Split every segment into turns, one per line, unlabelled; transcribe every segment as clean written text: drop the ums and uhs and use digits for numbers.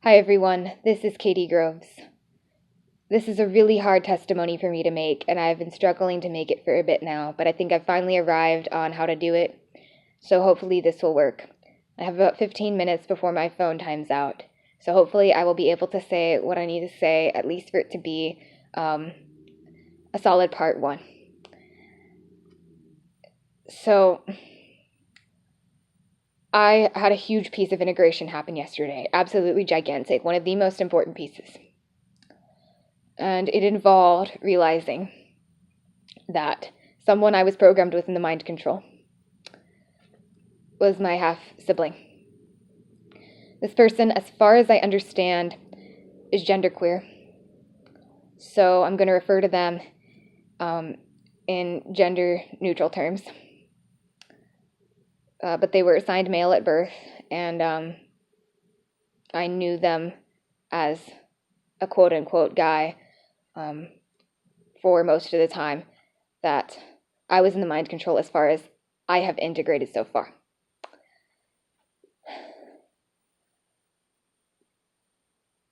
Hi everyone, this is Katie Groves. This is a really hard testimony for me to make, and I've been struggling to make it for a bit now, but I think I've finally arrived on how to do it, so hopefully this will work. I have about 15 minutes before my phone times out, so hopefully I will be able to say what I need to say, at least for it to be a solid part one. So, I had a huge piece of integration happen yesterday, absolutely gigantic, one of the most important pieces. And it involved realizing that someone I was programmed with in the mind control was my half-sibling. This person, as far as I understand, is genderqueer. So I'm going to refer to them in gender-neutral terms. But they were assigned male at birth, and I knew them as a quote-unquote guy for most of the time that I was in the mind control as far as I have integrated so far.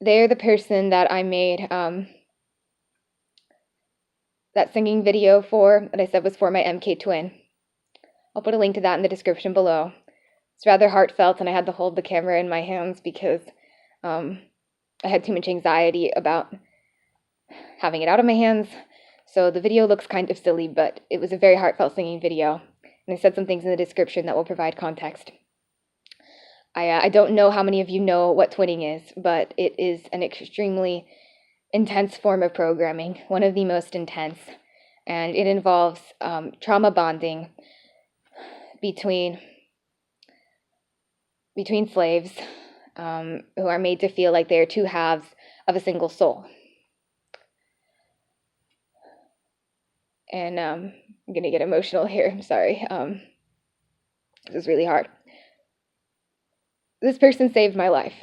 They're the person that I made that singing video for, that I said was for my MK twin. I'll put a link to that in the description below. It's rather heartfelt, and I had to hold the camera in my hands because I had too much anxiety about having it out of my hands. So the video looks kind of silly, but it was a very heartfelt singing video, and I said some things in the description that will provide context. I don't know how many of you know what twinning is, but it is an extremely intense form of programming, one of the most intense, and it involves trauma bonding between slaves who are made to feel like they are two halves of a single soul. And I'm going to get emotional here, I'm sorry. This is really hard. This person saved my life.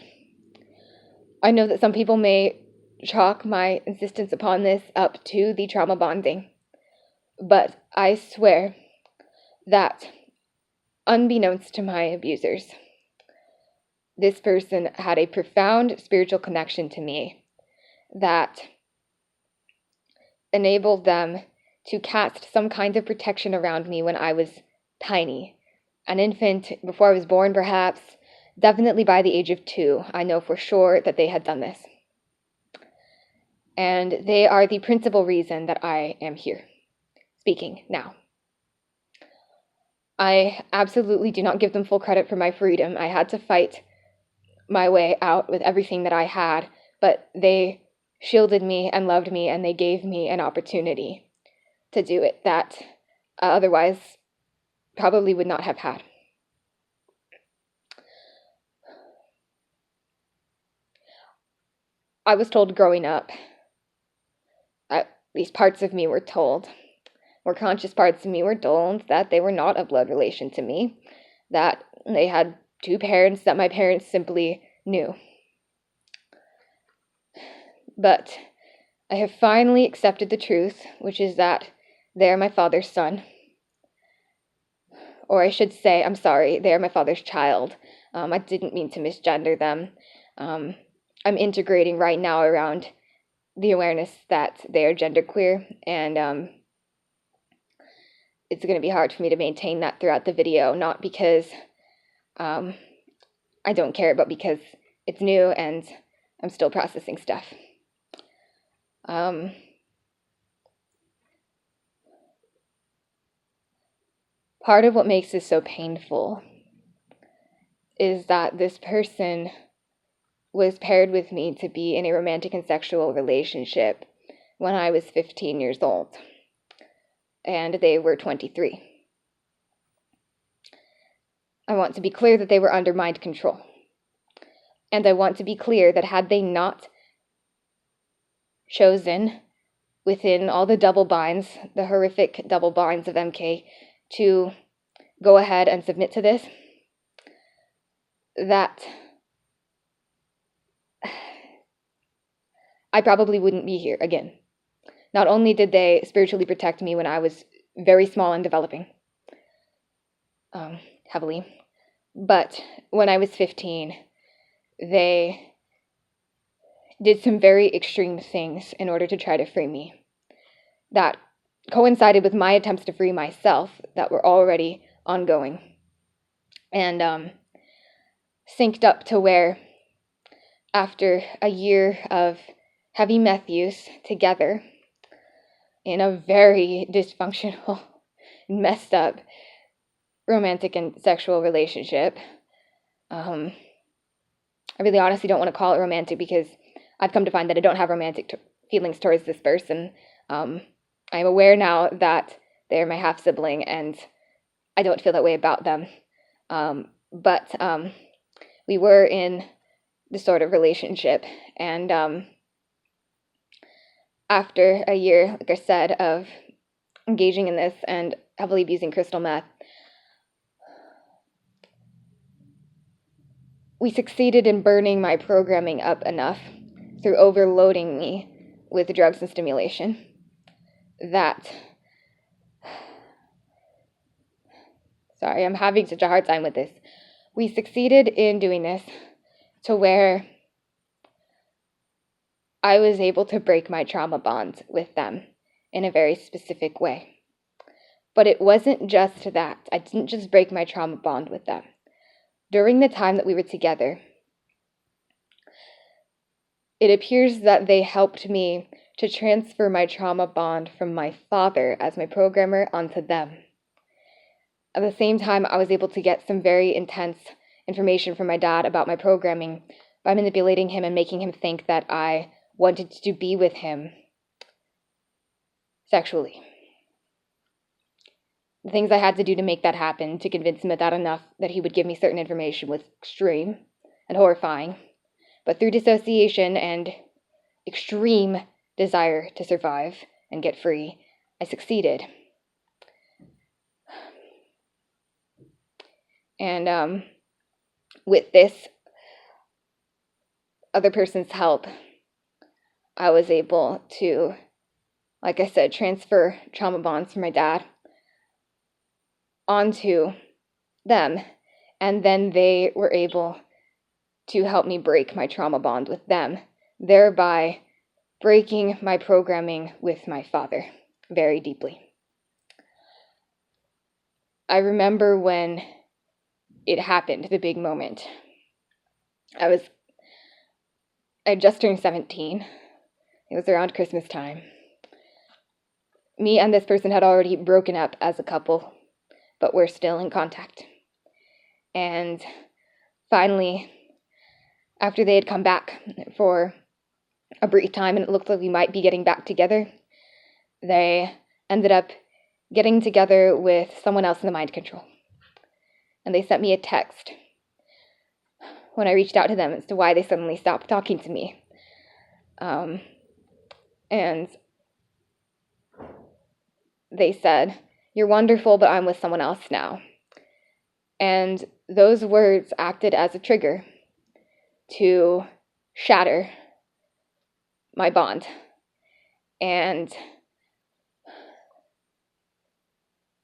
I know that some people may chalk my insistence upon this up to the trauma bonding, but I swear that, unbeknownst to my abusers, this person had a profound spiritual connection to me that enabled them to cast some kind of protection around me when I was tiny, an infant, before I was born perhaps, definitely by the age of 2. I know for sure that they had done this. And they are the principal reason that I am here, speaking now. I absolutely do not give them full credit for my freedom. I had to fight my way out with everything that I had, but they shielded me and loved me, and they gave me an opportunity to do it that otherwise probably would not have had. I was told growing up, at least parts of me were told, more conscious parts of me were told that they were not a blood relation to me, that they had 2 parents that my parents simply knew. But I have finally accepted the truth, which is that they are my father's son. Or I should say, I'm sorry, they are my father's child. I didn't mean to misgender them. I'm integrating right now around the awareness that they are genderqueer, and it's going to be hard for me to maintain that throughout the video, not because I don't care, but because it's new and I'm still processing stuff. Part of what makes this so painful is that this person was paired with me to be in a romantic and sexual relationship when I was 15 years old, and they were 23. I want to be clear that they were under mind control, and I want to be clear that had they not chosen, within all the double binds, the horrific double binds of MK, to go ahead and submit to this, that I probably wouldn't be here again. Not only did they spiritually protect me when I was very small and developing, heavily, but when I was 15, they did some very extreme things in order to try to free me that coincided with my attempts to free myself that were already ongoing, and synced up to where after a year of heavy meth use together in a very dysfunctional, messed up romantic and sexual relationship, I really honestly don't want to call it romantic because I've come to find that I don't have romantic feelings towards this person. I'm aware now that they're my half-sibling and I don't feel that way about them. But we were in this sort of relationship, and after a year, like I said, of engaging in this and heavily abusing crystal meth, we succeeded in burning my programming up enough through overloading me with drugs and stimulation that, sorry, I'm having such a hard time with this. We succeeded in doing this to where I was able to break my trauma bond with them in a very specific way. But it wasn't just that. I didn't just break my trauma bond with them. During the time that we were together, it appears that they helped me to transfer my trauma bond from my father as my programmer onto them. At the same time, I was able to get some very intense information from my dad about my programming by manipulating him and making him think that I wanted to be with him sexually. The things I had to do to make that happen, to convince him that enough that he would give me certain information, was extreme and horrifying. But through dissociation and extreme desire to survive and get free, I succeeded. And with this other person's help, I was able to, like I said, transfer trauma bonds from my dad onto them, and then they were able to help me break my trauma bond with them, thereby breaking my programming with my father very deeply. I remember when it happened, the big moment. I had just turned 17. It was around Christmas time. Me and this person had already broken up as a couple, but we're still in contact. And finally, after they had come back for a brief time and it looked like we might be getting back together, they ended up getting together with someone else in the mind control. And they sent me a text when I reached out to them as to why they suddenly stopped talking to me. And they said, "You're wonderful, but I'm with someone else now." And those words acted as a trigger to shatter my bond. And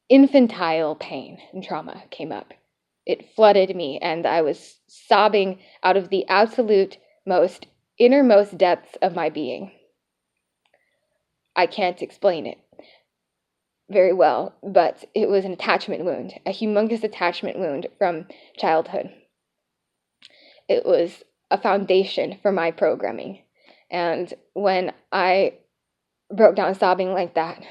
infantile pain and trauma came up. It flooded me, and I was sobbing out of the absolute most innermost depths of my being. I can't explain it very well, but it was an attachment wound, a humongous attachment wound from childhood. It was a foundation for my programming. And when I broke down sobbing like that,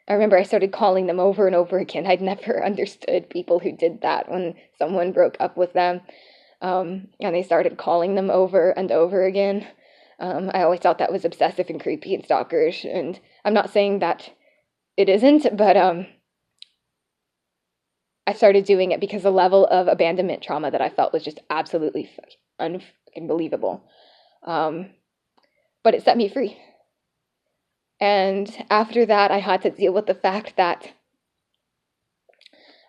I remember I started calling them over and over again. I'd never understood people who did that when someone broke up with them. And they started calling them over and over again. I always thought that was obsessive and creepy and stalkerish. And I'm not saying that it isn't, but I started doing it because the level of abandonment trauma that I felt was just absolutely unbelievable. But it set me free. And after that, I had to deal with the fact that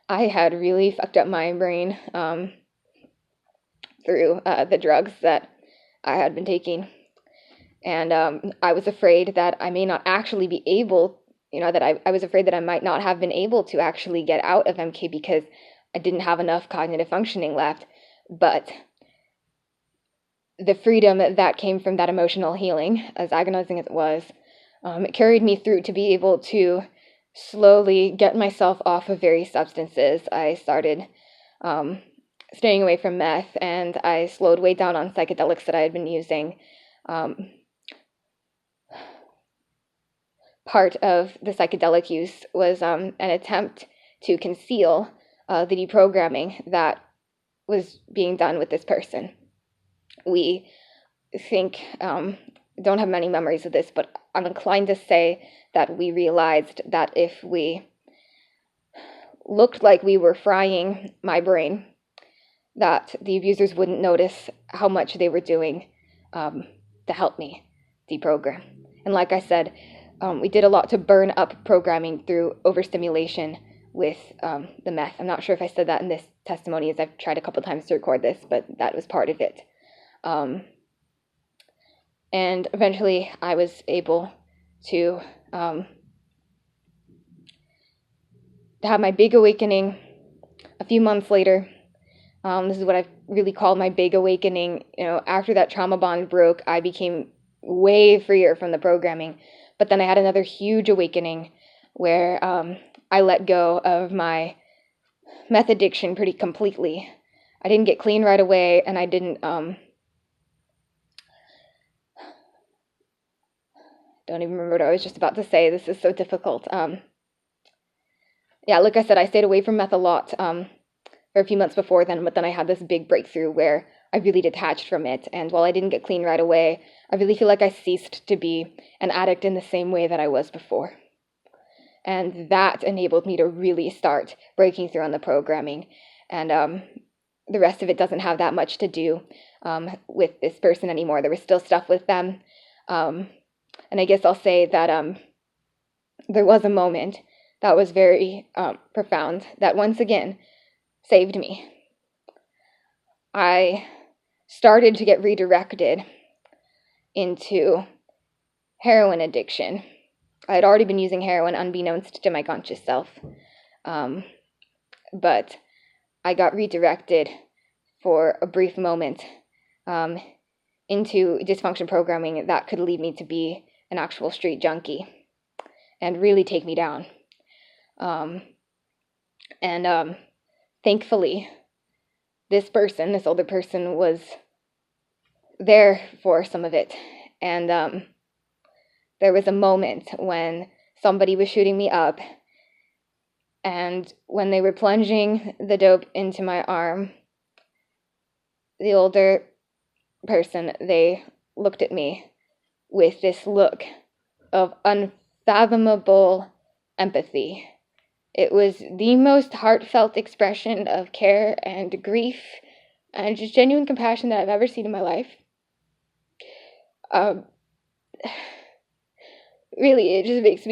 I had really fucked up my brain through the drugs that I had been taking. And I was afraid that I may not actually be able, that I was afraid that I might not have been able to actually get out of MK because I didn't have enough cognitive functioning left. But the freedom that came from that emotional healing, as agonizing as it was, it carried me through to be able to slowly get myself off of various substances. I started staying away from meth, and I slowed way down on psychedelics that I had been using. Part of the psychedelic use was an attempt to conceal the deprogramming that was being done with this person. We think, don't have many memories of this, but I'm inclined to say that we realized that if we looked like we were frying my brain, that the abusers wouldn't notice how much they were doing to help me deprogram. And like I said, we did a lot to burn up programming through overstimulation with the meth. I'm not sure if I said that in this testimony, as I've tried a couple times to record this, but that was part of it. And eventually I was able to have my big awakening a few months later. This is what I really call my big awakening. After that trauma bond broke, I became way freer from the programming. But then I had another huge awakening where I let go of my meth addiction pretty completely. I didn't get clean right away, and I didn't, don't even remember what I was just about to say. This is so difficult. Yeah, like I said, I stayed away from meth a lot for a few months before then, but then I had this big breakthrough where I really detached from it. And while I didn't get clean right away, I really feel like I ceased to be an addict in the same way that I was before. And that enabled me to really start breaking through on the programming. And the rest of it doesn't have that much to do with this person anymore. There was still stuff with them. And I guess I'll say that there was a moment that was very profound that once again saved me. I started to get redirected into heroin addiction. I had already been using heroin unbeknownst to my conscious self, but I got redirected for a brief moment into dysfunction programming that could lead me to be an actual street junkie and really take me down. Thankfully, this older person, was there for some of it. And there was a moment when somebody was shooting me up, and when they were plunging the dope into my arm, the older person, they looked at me with this look of unfathomable empathy. It was the most heartfelt expression of care and grief and just genuine compassion that I've ever seen in my life. Really, it just makes me